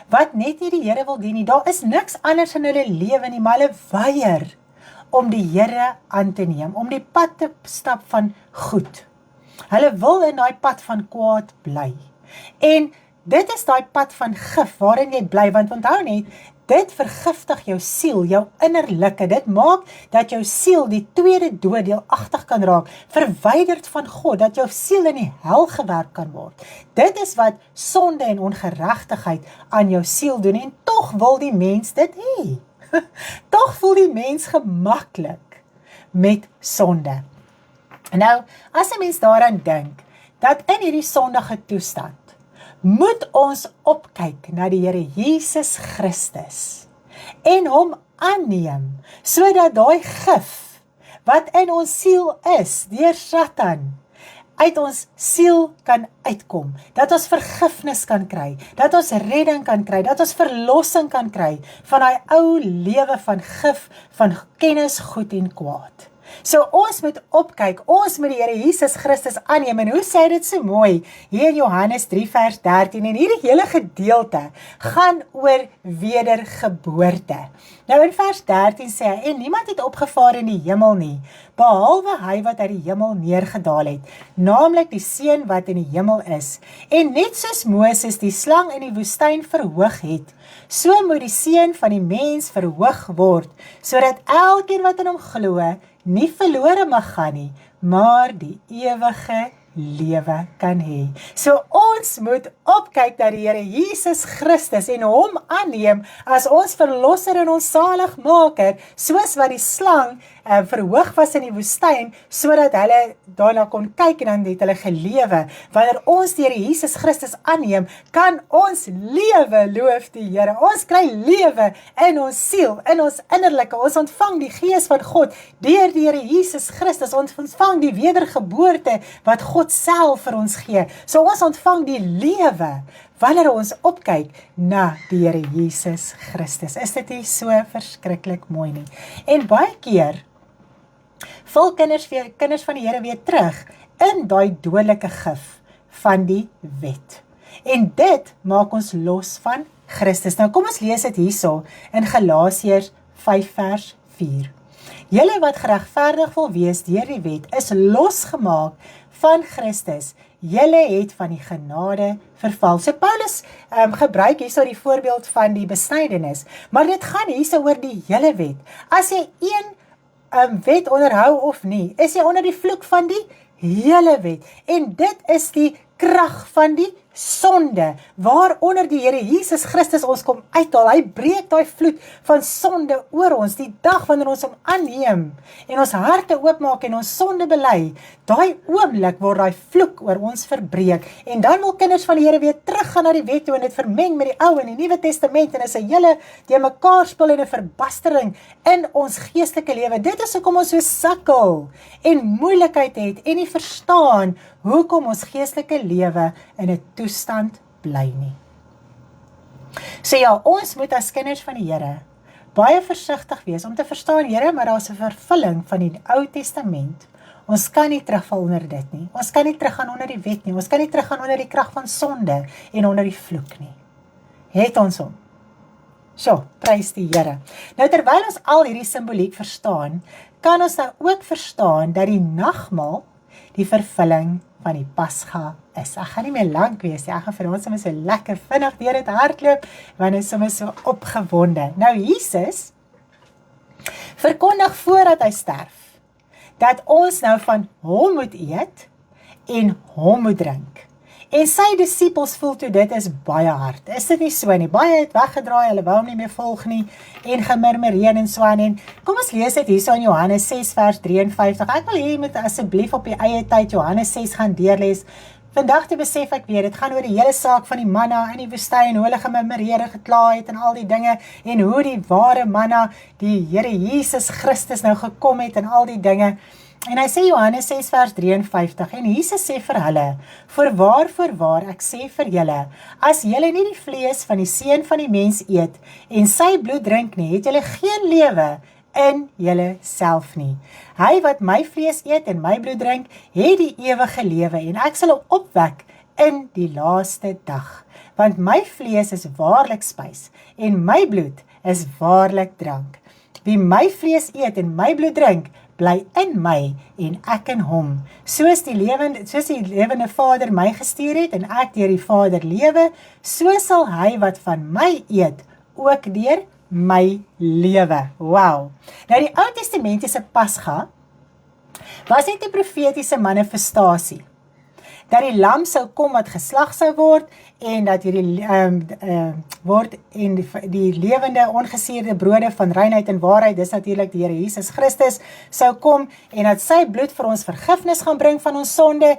wat net nie die Here wil dien nie. Daar is niks anders in hulle lewe nie, maar hulle weier om die Here aan te neem, om die pad te stap van goed. Hulle wil in daai pad van kwaad bly. En dit is daai pad van gif waarin jy bly, want onthou net, dit vergiftig jou siel, jou innerlike, dit maak dat jou siel die tweede dood deelagtig kan raak, verwyderd van God, dat jou siel in die hel gewerp kan word. Dit is wat sonde en ongeregtigheid aan jou siel doen, en tog wil die mens dit hê. Tog voel die mens gemaklik met sonde. Nou, as 'n mens daaraan dink, dat in hierdie sondige toestand, moet ons opkyk na die Here Jesus Christus en hom aanneem, sodat daai gif wat in ons siel is, deur Satan, uit ons siel kan uitkom, dat ons vergifnis kan kry, dat ons redding kan kry, dat ons verlossing kan kry van daai ou lewe van gif, van kennis goed en kwaad. So ons moet opkyk, ons moet die Here Jesus Christus aanneem, en hoe sê dit so mooi, hier in Johannes 3 vers 13, en hierdie hele gedeelte gaan oor wedergeboorte. Nou in vers 13 sê hy, en niemand het opgevaar in die hemel nie, behalwe hy wat uit die hemel neergedaal het, naamlik die Seun wat in die hemel is. En net soos Moses die slang in die woestyn verhoog het, so moet die Seun van die mens verhoog word, sodat elkeen wat in hom glo, nie verlore mag gaan nie, maar die ewige lewe kan hê. So ons moet opkyk na die Here Jesus Christus en hom aanneem as ons verlosser en ons saligmaker, soos wat die slang verhoog was in die woestyn, sodat hulle daarna kon kyk en dan het hulle gelewe. Wanneer ons die Here Jesus Christus aanneem, kan ons lewe, loof die Here. Ons kry lewe in ons siel, in ons innerlike. Ons ontvang die Gees van God deur die Here Jesus Christus. Ons ontvang die wedergeboorte wat God self vir ons gee. So ons ontvang die lewe wanneer ons opkyk na die Here Jesus Christus. Is dit nie so verskriklik mooi nie? En baie keer val kinders van die Here weer terug in daai dodelike gif van die wet. En dit maak ons los van Christus. Nou kom ons lees dit hierso in Galasiërs 5 vers 4. Julle wat geregverdig wil wees deur die wet, is losgemaak van Christus. Julle het van die genade verval. So Paulus gebruik hierso die voorbeeld van die besnydenis, maar dit gaan hierso oor die hele wet. As jy een wet onderhou of nie, is jy onder die vloek van die hele wet. En dit is die krag van die sonde, waaronder die Here Jesus Christus ons kom uithaal. Hy breek daai vloed van sonde oor ons, die dag wanneer ons hom aanneem, en ons harte oopmaak en ons sonde bely, daai oomblik word daai vloek oor ons verbreek, en dan wil kinders van die Here weer teruggaan na die wet toe, en dit vermeng met die Ou en die Nuwe Testament, en is 'n hele die mekaar speel en 'n verbastering in ons geestelike lewe. Dit is hoekom ons so sukkel, en moeilikheid het, en nie verstaan, hoekom ons geestelike lewe in 'n toestand bly nie. So ja, ons moet as kinders van die Here baie versigtig wees om te verstaan, Here, maar daar is 'n vervulling van die Ou Testament. Ons kan nie terugval onder dit nie. Ons kan nie teruggaan onder die wet nie. Ons kan nie teruggaan onder die krag van sonde en onder die vloek nie. Het ons hom? So, prys die Here. Nou terwyl ons al hierdie simboliek verstaan, kan ons nou ook verstaan dat die nagmaal die vervulling van die Pasga is. Ek gaan nie meer lank wees, ek gaan vir ons sommer so lekker vinnig deur dit hardloop, want is sommer so opgewonde. Nou Jesus verkondig voordat hy sterf, dat ons nou van hom moet eet en hom moet drink. En sy disippels voel toe dit is baie hard. Is dit nie so nie? Baie het weggedraai, hulle wou hom nie meer volg nie, en gemurmureer en so aan. En kom ons lees dit hierso in Johannes 6 vers 53. Ek wil hier moet asseblief op die eie tyd Johannes 6 gaan deurlees. Vandag te besef ek weer, dit gaan oor die hele saak van die manna in die woestyn, hoe hulle gemurmureer en gekla het en al die dinge, en hoe die ware manna, die Here Jesus Christus nou gekom het en al die dinge. En hy sê Johannes 6 vers 53, en Jesus sê vir hulle, voorwaar, ek sê vir julle, as julle nie die vlees van die Seun van die mens eet, en sy bloed drink nie, het julle geen lewe in julle self nie. Hy wat my vlees eet en my bloed drink, het die ewige lewe, en ek sal hom opwek in die laaste dag. Want my vlees is waarlik spys, en my bloed is waarlik drank. Wie my vlees eet en my bloed drink, bly in my en ek in hom. Soos die lewende Vader my gestuur het en ek deur die Vader lewe, so sal hy wat van my eet ook deur my lewe. Wow. Nou die Ou Testamentiese Pasga was net 'n profetiese manifestasie. Dat die lam sou kom wat geslag sou word, en dat hierdie word en die lewende ongesuurde brode van reinheid en waarheid, dis natuurlik die Here Jesus Christus, sou kom, en dat sy bloed vir ons vergifnis gaan bring van ons sonde,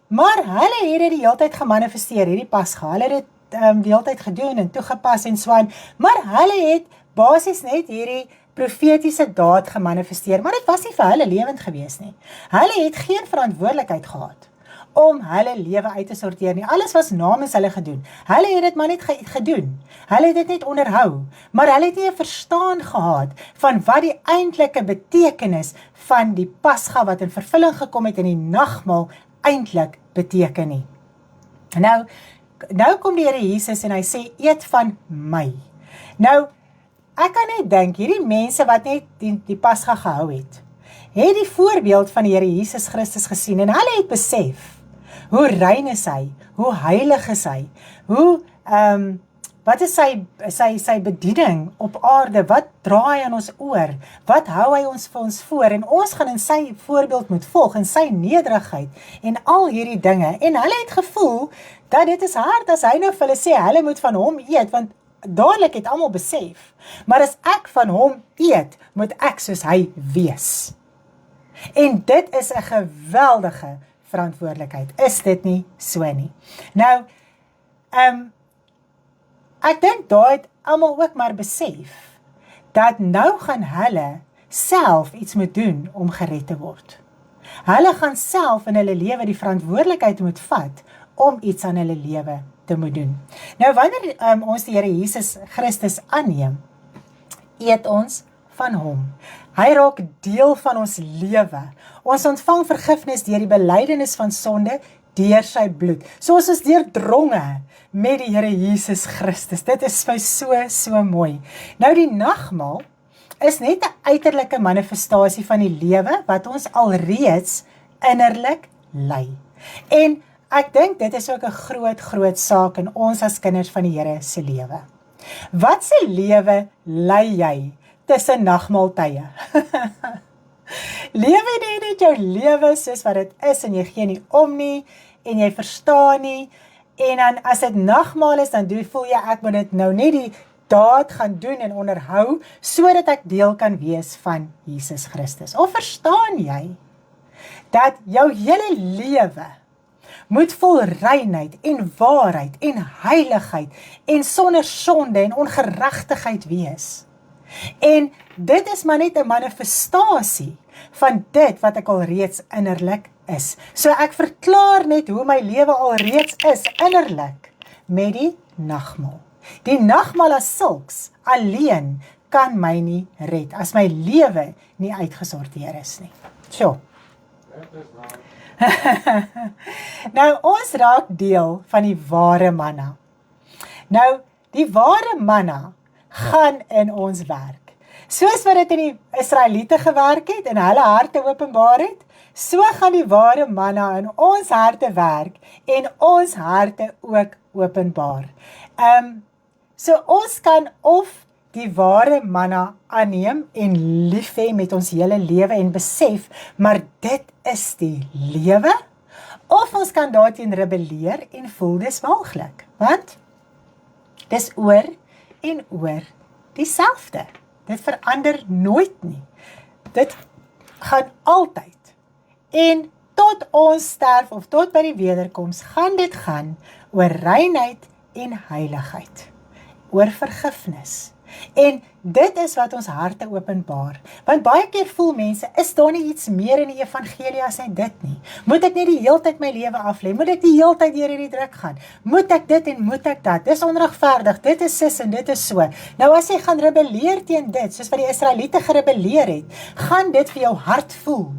maar hulle het dit die hele tyd gemanifesteer, hierdie Pasga, hulle het dit die hele tyd gedoen en toegepas en swaan, maar hulle het basies net hierdie profetiese daad gemanifesteer, maar dit was nie vir hulle lewend gewees nie. Hulle het geen verantwoordelikheid gehad om hulle lewe uit te sorteer nie. Alles was namens hulle gedoen. Hulle het dit maar net gedoen. Hulle het dit net onderhou. Maar hulle het nie 'n verstaan gehad van wat die eintlike betekenis van die Pasga wat in vervulling gekom het in die nagmaal eintlik beteken nie. Nou kom die Here Jesus en hy sê, eet van my. Nou, ek kan net dink, hierdie mense wat net die Pasga gehou het die voorbeeld van die Here Jesus Christus gesien en hulle het besef, hoe rein is hy, hoe heilig is hy, hoe, wat is sy bediening op aarde, wat draai aan ons oor, wat hou hy ons vir ons voor, en ons gaan in sy voorbeeld moet volg, in sy nederigheid, en al hierdie dinge, en hulle het gevoel, dat dit is hard as hy nou vir hulle sê, hulle moet van hom eet, want dadelik het almal besef, maar as ek van hom eet, moet ek soos hy wees. En dit is 'n geweldige verantwoordelikheid, is dit nie so nie? Nou, ek dink daar het almal ook maar besef, dat nou gaan hulle self iets moet doen om gered te word. Hulle gaan self in hulle lewe die verantwoordelikheid moet vat, om iets aan hulle lewe te moet doen. Nou, wanneer ons die Here Jesus Christus aanneem, eet ons van hom. Hy raak deel van ons lewe. Ons ontvang vergifnis deur die belydenis van sonde, deur sy bloed. So ons is deurdronge met die Here Jesus Christus. Dit is my so mooi. Nou die nagmaal is net 'n uiterlike manifestasie van die lewe wat ons alreeds innerlik lei. En ek dink dit is ook 'n groot saak in ons as kinders van die Here se lewe. Wat se lewe lei jy tussen nagmaaltye? Lewe jy net jou lewe soos wat dit is en jy gee nie om nie en jy verstaan nie en dan as dit nagmaal is dan voel jy ek moet dit nou net die daad gaan doen en onderhou sodat ek deel kan wees van Jesus Christus. Of verstaan jy dat jou hele lewe moet vol reinheid en waarheid en heiligheid en sonder sonde en ongeregtigheid wees. En dit is maar net 'n manifestasie van dit wat ek alreeds innerlik is. So ek verklaar net hoe my lewe alreeds is innerlik met die nagmaal. Die nagmaal as sulks alleen kan my nie red as my lewe nie uitgesorteer is nie. So. Nou, ons raak deel van die ware manna. Nou, die ware manna gaan in ons werk. Soos wat dit in die Israeliete gewerk het en hulle harte openbaar het, so gaan die ware manna in ons harte werk en ons harte ook openbaar. So ons kan of die ware manna aanneem en lief hê met ons hele lewe en besef, maar dit is die lewe, of ons kan daarteen rebelleer en voel dis waaglik, want dis oor en oor dieselfde. Dit verander nooit nie. Dit gaan altyd. En tot ons sterf of tot by die wederkoms gaan dit gaan oor reinheid en heiligheid, oor vergifnis. En dit is wat ons harte openbaar. Want baie keer voel mense, is daar nie iets meer in die evangelie as net dit nie? Moet ek nie die heeltyd my lewe aflê? Moet ek die heeltyd deur hierdie druk gaan? Moet ek dit en moet ek dat? Dis onregverdig, dit is sis en dit is so. Nou as jy gaan rebelleer teen dit, soos wat die Israeliete gerebelleer het, gaan dit vir jou hart voel.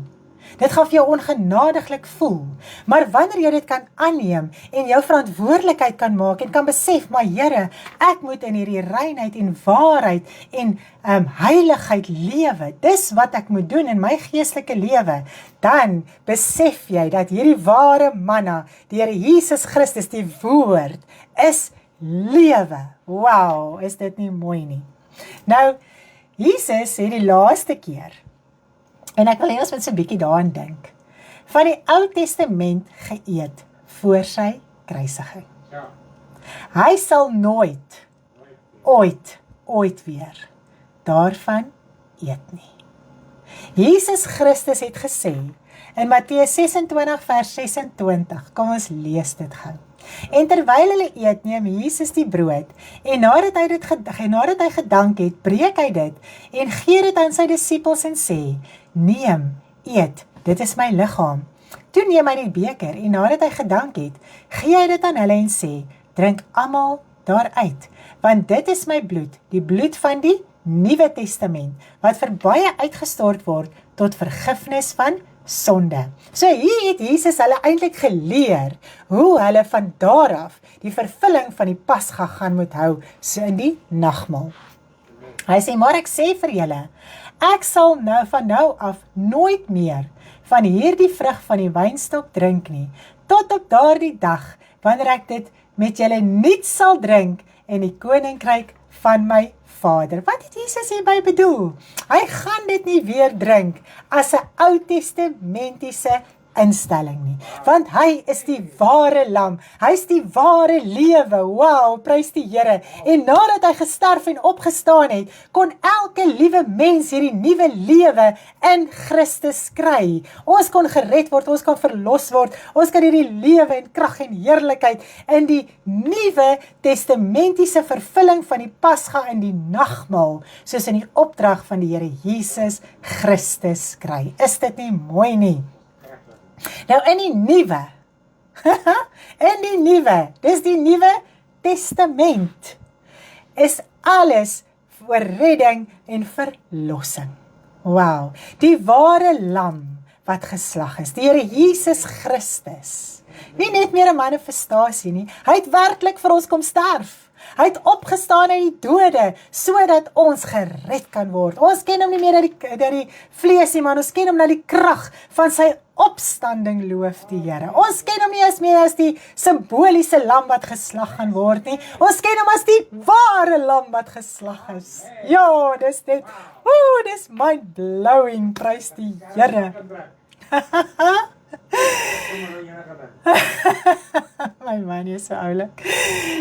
Dit gaan vir jou ongenadiglik voel. Maar wanneer jy dit kan aanneem en jou verantwoordelikheid kan maak en kan besef, maar Here, ek moet in hierdie reinheid en waarheid en heiligheid lewe. Dis wat ek moet doen in my geestelike lewe. Dan besef jy dat hierdie ware manna, die Here Jesus Christus, die woord, is lewe. Wow, is dit nie mooi nie? Nou, Jesus het die laaste keer, en ek wil hê ons moet so 'n bietjie daaraan dink, van die Ou Testament geëet voor sy kruisiging. Ja. Hy sal nooit, ooit weer daarvan eet nie. Jesus Christus het gesê in Matteus 26 vers 26, kom ons lees dit gou. En terwyl hulle eet, neem Jesus die brood, en nadat hy gedank het, breek hy dit, en gee dit aan sy disippels en sê, neem, eet, dit is my liggaam. Toe neem hy die beker en nadat hy gedank het, gee hy dit aan hulle en sê, drink almal daaruit, want dit is my bloed, die bloed van die Nuwe Testament, wat vir baie uitgestort word tot vergifnis van sonde. So hier het Jesus hulle eintlik geleer hoe hulle van daar af die vervulling van die Pasga gaan moet hou, so in die nagmaal. Hy sê, maar ek sê vir julle, ek sal nou van nou af nooit meer van hierdie vrug van die wynstok drink nie, tot op daardie dag, wanneer ek dit met julle nuut sal drink in die koninkryk van my Vader. Wat het Jesus hierby bedoel? Hy gaan dit nie weer drink as 'n Ou Testamentiese instelling nie, want hy is die ware lam, hy is die ware lewe, wow, prys die Here, en nadat hy gesterf en opgestaan het, kon elke liewe mens hierdie nuwe lewe in Christus kry. Ons kon gered word, ons kan verlos word, ons kan hierdie lewe en krag en heerlikheid in die Nuwe Testamentiese vervulling van die Pasga in die nagmaal, soos in die opdrag van die Here Jesus Christus kry. Is dit nie mooi nie? Nou in die nuwe, dis die Nuwe Testament, is alles vir redding en verlossing. Wow, die ware lam wat geslag is, die Here Jesus Christus, nie net meer 'n manifestasie nie, hy het werklik vir ons kom sterf. Hy het opgestaan uit die dode, sodat ons gered kan word. Ons ken hom nie meer uit die vlees nie, maar ons ken hom na die krag van sy opstanding, loof die Here. Ons ken hom nie as meer as die simboliese lam wat geslag gaan word nie. Ons ken hom as die ware lam wat geslag is. Ja, dis dit. Dis mind-blowing, prys die Here. My man is so oulik.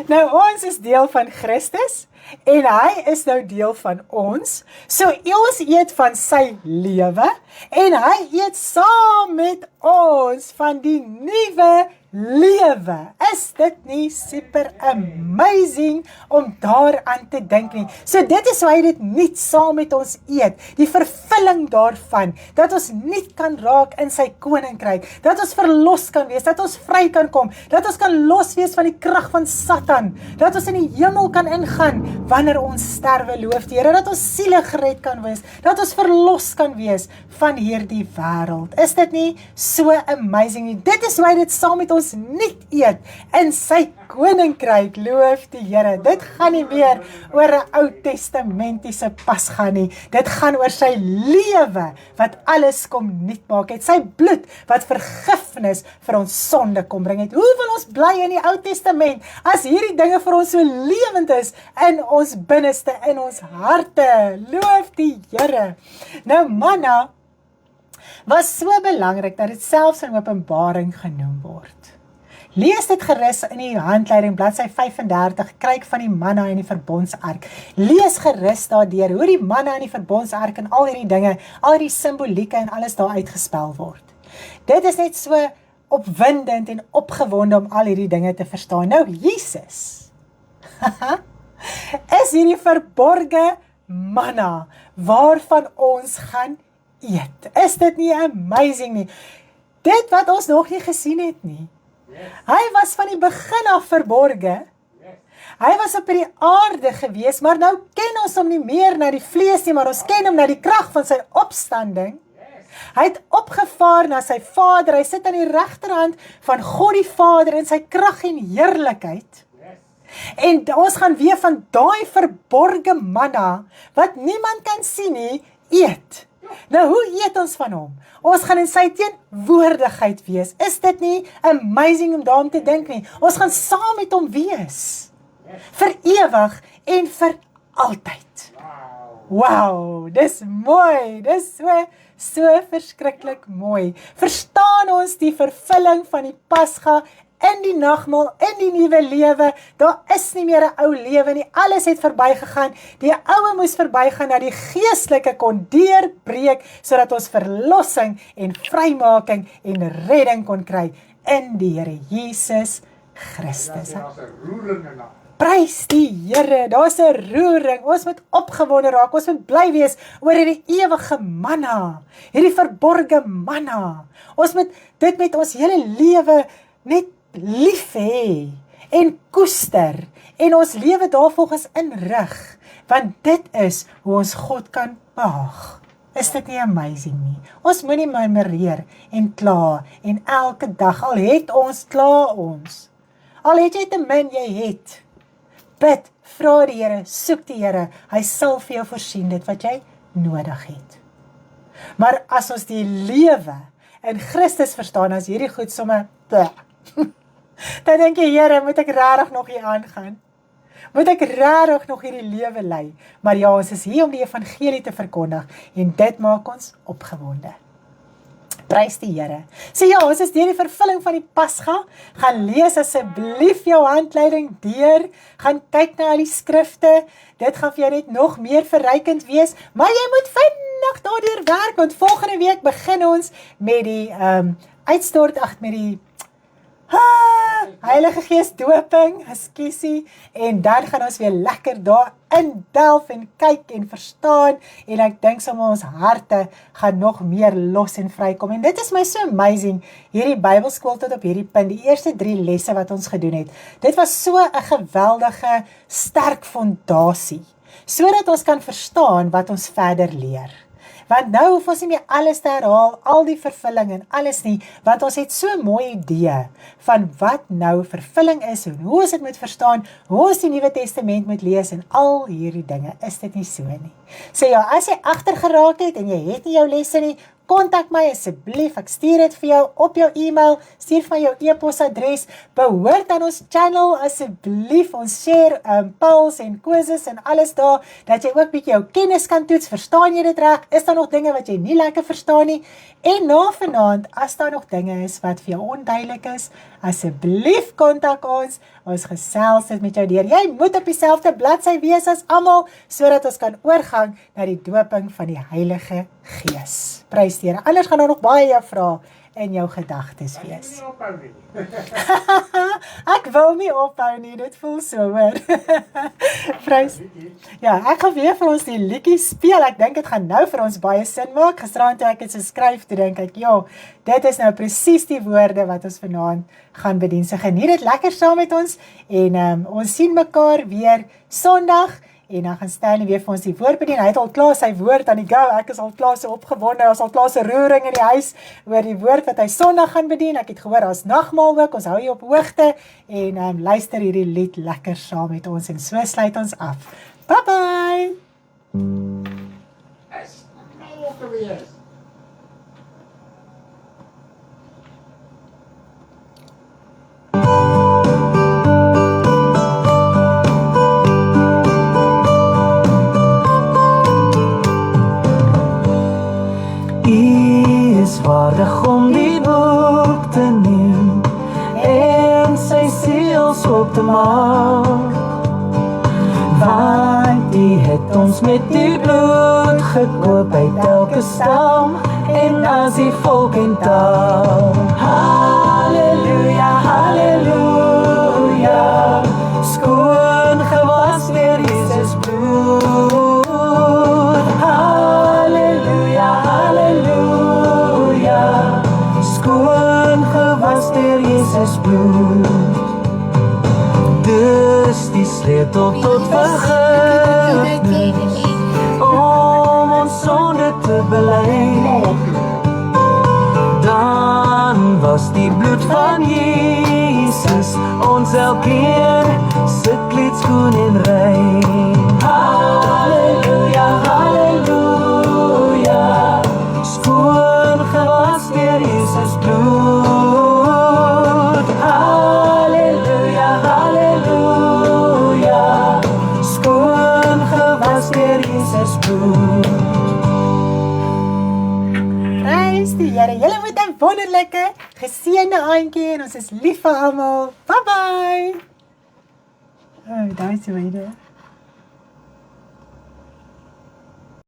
Nou ons is deel van Christus en hy is nou deel van ons. So ons eet van sy lewe en hy eet saam met ons van die nuwe lewe. Is dit nie super amazing om daaraan te dink nie? So dit is hoe hy dit nuut saam met ons eet. Die vervulling daarvan, dat ons nuut kan raak in sy koninkryk, dat ons verlos kan wees, dat ons vry kan kom, dat ons kan los wees van die krag van Satan, dat ons in die hemel kan ingaan wanneer ons sterwe, loof die Here, dat ons siele gered kan wees, dat ons verlos kan wees van hierdie wêreld. Is dit nie so amazing nie? Dit is hoe hy dit saam met ons nuut eet in sy koninkryk, loof die Here. Dit gaan nie meer oor 'n Ou Testamentiese Pasga nie. Dit gaan oor sy lewe wat alles kom nuut maak het. Sy bloed wat vergifnis vir ons sonde kom bring het. Hoe wil ons bly in die Ou Testament as hierdie dinge vir ons so lewend is in ons binneste, in ons harte? Loof die Here. Nou manna was so belangrik dat dit selfs in Openbaring genoem word. Lees dit gerus in die handleiding, bladsy 35, kyk van die manna en die verbondsark. Lees gerus daardeur hoe die manna en die verbondsark en al hierdie dinge, al hierdie simbolieke en alles daar uitgespel word. Dit is net so opwindend en opgewonde om al hierdie dinge te verstaan. Nou Jesus is hierdie verborge manna waarvan ons gaan eet. Is dit nie amazing nie? Dit wat ons nog nie gesien het nie. Hy was van die begin af verborge. Hy was op die aarde gewees, maar nou ken ons hom nie meer na die vlees nie, maar ons ken hom na die krag van sy opstanding. Hy het opgevaar na sy Vader, hy sit aan die regterhand van God die Vader in sy krag en heerlikheid. En ons gaan weer van daai verborge manna, wat niemand kan sien nie, eet. Nou, hoe eet ons van hom? Ons gaan in sy teenwoordigheid wees. Is dit nie amazing om daarom te dink nie? Ons gaan saam met hom wees. Vir ewig en vir altyd. Wow, dis mooi. Dis so verskriklik mooi. Verstaan ons die vervulling van die Pasga in die nagmaal, in die nuwe lewe? Daar is nie meer 'n ou lewe nie, alles het verbygegaan, die oue moes verbygaan, dat die geestelike kon deurbreek, sodat ons verlossing en vrymaking en redding kon kry in die Here Jesus Christus. Prys die Here, daar's 'n roering, ons moet opgewonde raak, ons moet bly wees oor hierdie ewige manna, hierdie verborge manna. Ons moet dit met ons hele lewe net lief hê, en koester, en ons lewe daarvolgens inrig, want dit is hoe ons God kan behaag. Is dit nie amazing nie? Ons moenie murmureer en kla, en elke dag, al het ons, kla ons. Al het jy te min, jy het. Bid, vra die Here, soek die Here, hy sal vir jou voorsien dit wat jy nodig het. Maar as ons die lewe in Christus verstaan, as hierdie goed somme, dan denk jy, Here, moet ek regtig nog hier aangaan? Moet ek regtig nog hierdie lewe lei? Maar ja, ons is hier om die evangelie te verkondig, en dit maak ons opgewonde. Prys die Here. So ja, ons is deur die vervulling van die Pasga. Gaan lees asseblief jou handleiding deur. Gaan kyk na al die skrifte. Dit gaan vir jou net nog meer verrykend wees. Maar jy moet vinnig daardeur werk, want volgende week begin ons met die met die Heilige Gees doping, ekskuusie, en dan gaan ons weer lekker daar indelf en kyk en verstaan, en ek dink sommer ons harte gaan nog meer los en vrykom, en dit is my so amazing, hierdie Bybelskool tot op hierdie punt, die eerste 3 lesse wat ons gedoen het, dit was so 'n geweldige, sterk fondasie, sodat ons kan verstaan wat ons verder leer. Want nou hoef ons nie meer alles te herhaal, al die vervulling en alles nie, want ons het so 'n mooi idee van wat nou vervulling is, en hoe ons dit moet verstaan, hoe ons die Nuwe Testament moet lees, en al hierdie dinge, is dit nie so nie. So ja, as jy agtergeraak het, en jy het nie jou lesse nie, kontak my asseblief, ek stuur dit vir jou op jou e-mail, stuur van jou e-posadres, behoort aan ons channel, asseblief, ons share polls en quizzes en alles daar, dat jy ook bietjie jou kennis kan toets, verstaan jy dit reg, is daar nog dinge wat jy nie lekker verstaan nie, en na vanaand, as daar nog dinge is wat vir jou onduidelik is, asseblief kontak ons gesels dit met jou deur, jy moet op dieselfde bladsy wees as almal, sodat ons kan oorgang na die doping van die Heilige Gees. Prys die Here, anders gaan daar nog baie jou vra in jou gedagtes wees. Ek wil nie ophou nie, dit voel so, hoor. Prys. Ja, ek gaan weer vir ons die liedjie speel, ek dink dit gaan nou vir ons baie sin maak, gisteraan toe ek het so skryf, toe dink ek, ja, dit is nou presies die woorde wat ons vanaand gaan bedien, so geniet dit lekker saam met ons, en ons sien mekaar weer Sondag, en dan gaan Stanley weer vir ons die woord bedien, hy het al klaar sy woord aan die go, ek is al klaar so opgewonde, ons al klaar so roering in die huis, oor die woord wat hy Sondag gaan bedien, ek het gehoor, as nagmaal ook, ons hou jy op hoogte, en luister hierdie lied lekker saam met ons, en so sluit ons af. Bye bye! Waardig om die boek te neem en sy seels op te maak, want die het ons met die bloed gekoop uit elke stam en as die volk en taal. Halleluja, halleluja, skoon gewas deur Jesus bloed. Halleluja, halleluja, skoon gewas deur Jesus bloed. Dis die sleutel tot vergifnis, om ons sonde te bely. Dan was die bloed van Jesus ons elkeen se kleed skoon en rein. Halleluja, halleluja, skoon gewas deur Jesus bloed. Halleluja, halleluja, skoon gewas deur Jesus bloed. Prys die Here, julle moet 'n wonderlike, geseënde aandjie, en ons is lief vir almal. Bye bye! Oh, daar is die wyde.